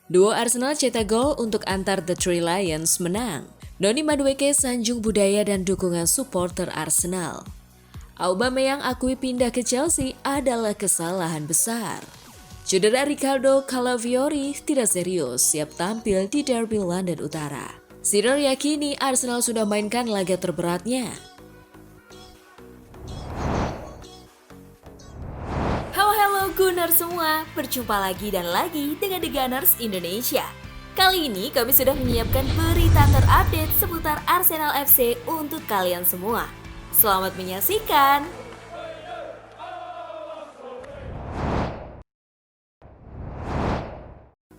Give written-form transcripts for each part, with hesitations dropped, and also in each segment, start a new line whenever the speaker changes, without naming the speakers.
Duo Arsenal cetak gol untuk antar The Three Lions menang. Noni Madueke sanjung budaya dan dukungan supporter Arsenal. Aubameyang akui pindah ke Chelsea adalah kesalahan besar. Cedera Ricardo Calafiori tidak serius, siap tampil di Derby London Utara. Sirer yakini Arsenal sudah mainkan laga terberatnya.
Halo Gunners semua, berjumpa lagi dan lagi dengan The Gunners Indonesia. Kali ini kami sudah menyiapkan berita terupdate seputar Arsenal FC untuk kalian semua. Selamat menyaksikan!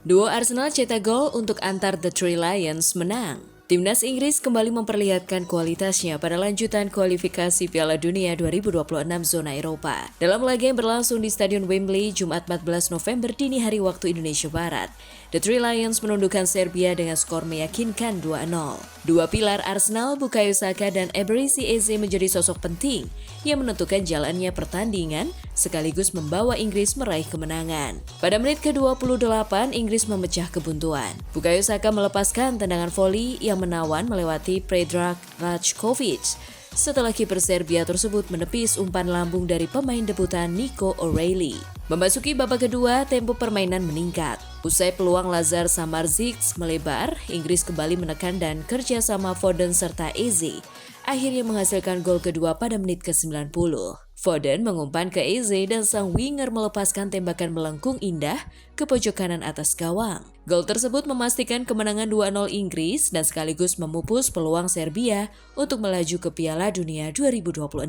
Duo Arsenal cetak gol untuk antar The Three Lions menang. Timnas Inggris kembali memperlihatkan kualitasnya pada lanjutan kualifikasi Piala Dunia 2026 zona Eropa. Dalam laga yang berlangsung di Stadion Wembley Jumat 14 November dini hari waktu Indonesia Barat, The Three Lions menundukkan Serbia dengan skor meyakinkan 2-0. Dua pilar Arsenal, Bukayo Saka dan Eberechi Eze menjadi sosok penting yang menentukan jalannya pertandingan sekaligus membawa Inggris meraih kemenangan. Pada menit ke-28, Inggris memecah kebuntuan. Bukayo Saka melepaskan tendangan voli yang menawan melewati Predrag Rajkovic setelah kiper Serbia tersebut menepis umpan lambung dari pemain debutan Nico O'Reilly. Memasuki babak kedua, tempo permainan meningkat. Usai peluang Lazar Samardzic melebar, Inggris kembali menekan dan kerjasama Foden serta Eze akhirnya menghasilkan gol kedua pada menit ke-90. Foden mengumpan ke Eze dan sang winger melepaskan tembakan melengkung indah ke pojok kanan atas gawang. Gol tersebut memastikan kemenangan 2-0 Inggris dan sekaligus memupus peluang Serbia untuk melaju ke Piala Dunia 2026.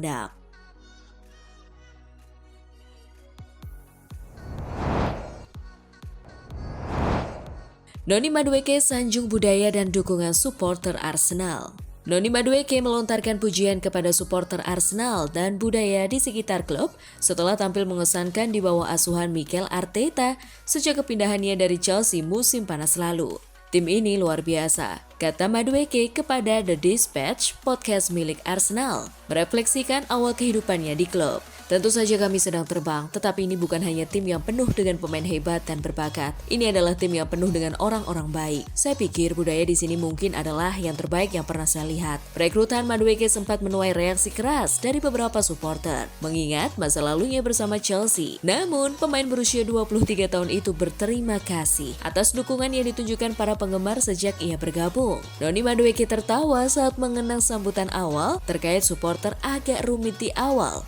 Noni Madueke sanjung budaya dan dukungan supporter Arsenal. Noni Madueke melontarkan pujian kepada supporter Arsenal dan budaya di sekitar klub setelah tampil mengesankan di bawah asuhan Mikel Arteta sejak kepindahannya dari Chelsea musim panas lalu. Tim ini luar biasa, kata Madueke kepada The Dispatch, podcast milik Arsenal, merefleksikan awal kehidupannya di klub. Tentu saja kami sedang terbang, tetapi ini bukan hanya tim yang penuh dengan pemain hebat dan berbakat. Ini adalah tim yang penuh dengan orang-orang baik. Saya pikir budaya di sini mungkin adalah yang terbaik yang pernah saya lihat. Perekrutan Madueke sempat menuai reaksi keras dari beberapa supporter, mengingat masa lalunya bersama Chelsea. Namun, pemain berusia 23 tahun itu berterima kasih atas dukungan yang ditunjukkan para penggemar sejak ia bergabung. Noni Madueke tertawa saat mengenang sambutan awal terkait supporter agak rumit di awal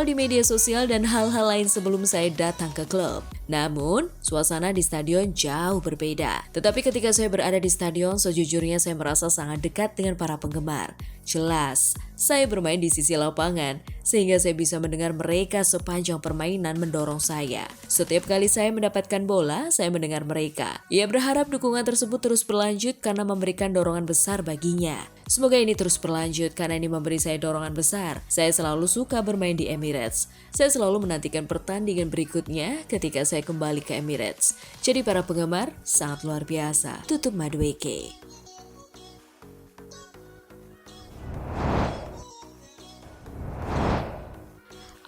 di media sosial dan hal-hal lain sebelum saya datang ke klub. Namun, suasana di stadion jauh berbeda. Tetapi ketika saya berada di stadion, sejujurnya saya merasa sangat dekat dengan para penggemar. Jelas, saya bermain di sisi lapangan, sehingga saya bisa mendengar mereka sepanjang permainan mendorong saya. Setiap kali saya mendapatkan bola, saya mendengar mereka. Ia berharap dukungan tersebut terus berlanjut karena memberikan dorongan besar baginya. Semoga ini terus berlanjut karena ini memberi saya dorongan besar. Saya selalu suka bermain di Emirates. Saya selalu menantikan pertandingan berikutnya ketika saya kembali ke Emirates. Jadi para penggemar sangat luar biasa. Tutup Madueke.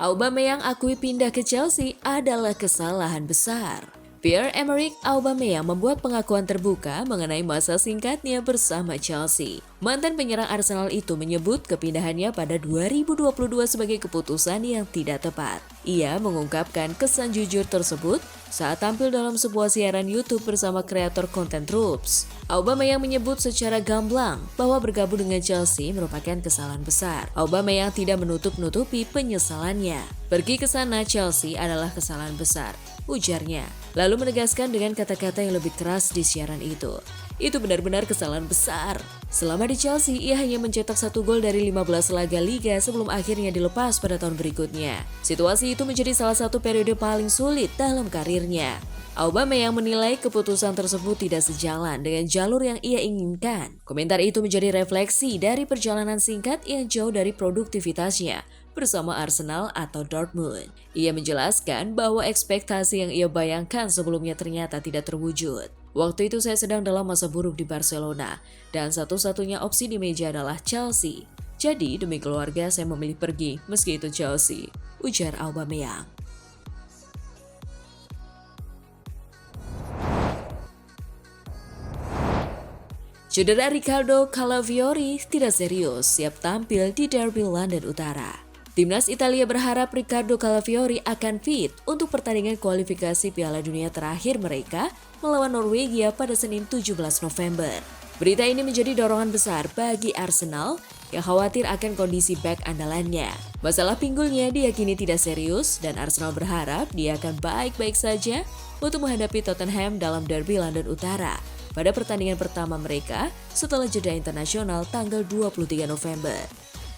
Aubameyang akui pindah ke Chelsea adalah kesalahan besar. Pierre-Emerick Aubameyang membuat pengakuan terbuka mengenai masa singkatnya bersama Chelsea. Mantan penyerang Arsenal itu menyebut kepindahannya pada 2022 sebagai keputusan yang tidak tepat. Ia mengungkapkan kesan jujur tersebut saat tampil dalam sebuah siaran YouTube bersama kreator konten Troops. Aubameyang menyebut secara gamblang bahwa bergabung dengan Chelsea merupakan kesalahan besar. Aubameyang tidak menutup-nutupi penyesalannya. Pergi ke sana Chelsea adalah kesalahan besar, ujarnya. Lalu menegaskan dengan kata-kata yang lebih keras di siaran itu. Itu benar-benar kesalahan besar. Selama di Chelsea, ia hanya mencetak 1 gol dari 15 laga liga sebelum akhirnya dilepas pada tahun berikutnya. Situasi itu menjadi salah satu periode paling sulit dalam karirnya. Aubameyang menilai keputusan tersebut tidak sejalan dengan jalur yang ia inginkan. Komentar itu menjadi refleksi dari perjalanan singkat yang jauh dari produktivitasnya bersama Arsenal atau Dortmund. Ia menjelaskan bahwa ekspektasi yang ia bayangkan sebelumnya ternyata tidak terwujud. Waktu itu saya sedang dalam masa buruk di Barcelona dan satu-satunya opsi di meja adalah Chelsea. Jadi demi keluarga saya memilih pergi meski itu Chelsea, ujar Aubameyang. Cedera Riccardo Calafiori tidak serius, siap tampil di Derby London Utara. Timnas Italia berharap Riccardo Calafiori akan fit untuk pertandingan kualifikasi Piala Dunia terakhir mereka melawan Norwegia pada Senin 17 November. Berita ini menjadi dorongan besar bagi Arsenal yang khawatir akan kondisi bek andalannya. Masalah pinggulnya diyakini tidak serius dan Arsenal berharap dia akan baik-baik saja untuk menghadapi Tottenham dalam Derby London Utara pada pertandingan pertama mereka setelah jeda internasional tanggal 23 November.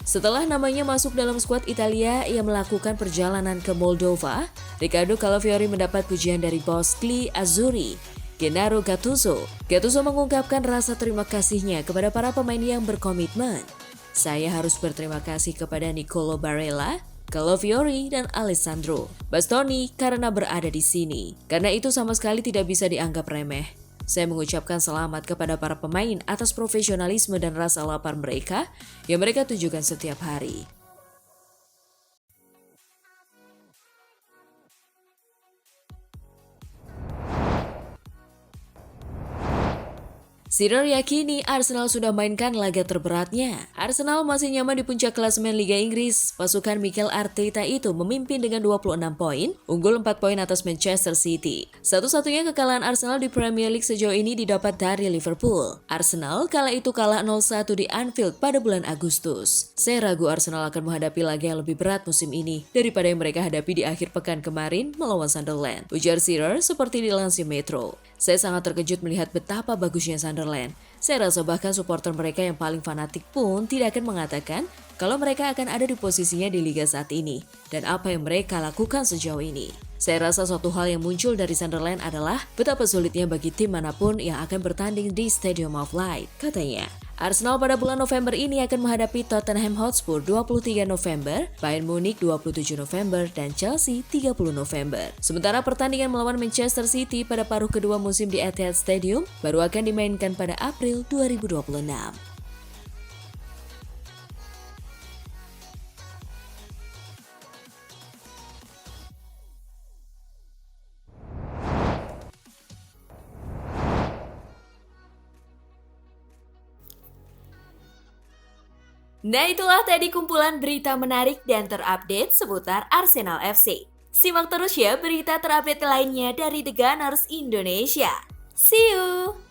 Setelah namanya masuk dalam skuad Italia yang melakukan perjalanan ke Moldova, Riccardo Calafiori mendapat pujian dari bos Gli Azzurri, Gennaro Gattuso. Gattuso mengungkapkan rasa terima kasihnya kepada para pemain yang berkomitmen. Saya harus berterima kasih kepada Nicolo Barella, Calafiori, dan Alessandro Bastoni karena berada di sini. Karena itu sama sekali tidak bisa dianggap remeh. Saya mengucapkan selamat kepada para pemain atas profesionalisme dan rasa lapar mereka yang mereka tunjukkan setiap hari. Sinner yakini Arsenal sudah mainkan laga terberatnya. Arsenal masih nyaman di puncak klasemen Liga Inggris. Pasukan Mikel Arteta itu memimpin dengan 26 poin, unggul 4 poin atas Manchester City. Satu-satunya kekalahan Arsenal di Premier League sejauh ini didapat dari Liverpool. Arsenal kala itu kalah 0-1 di Anfield pada bulan Agustus. Saya ragu Arsenal akan menghadapi laga yang lebih berat musim ini daripada yang mereka hadapi di akhir pekan kemarin melawan Sunderland, ujar Shearer seperti dilansir Metro. Saya sangat terkejut melihat betapa bagusnya Sunderland. Saya rasa bahkan supporter mereka yang paling fanatik pun tidak akan mengatakan kalau mereka akan ada di posisinya di liga saat ini dan apa yang mereka lakukan sejauh ini. Saya rasa suatu hal yang muncul dari Sunderland adalah betapa sulitnya bagi tim manapun yang akan bertanding di Stadium of Light, katanya. Arsenal pada bulan November ini akan menghadapi Tottenham Hotspur 23 November, Bayern Munich 27 November, dan Chelsea 30 November. Sementara pertandingan melawan Manchester City pada paruh kedua musim di Etihad Stadium baru akan dimainkan pada April 2026.
Nah, itulah tadi kumpulan berita menarik dan terupdate seputar Arsenal FC. Simak terus ya berita terupdate lainnya dari The Gunners Indonesia. See you!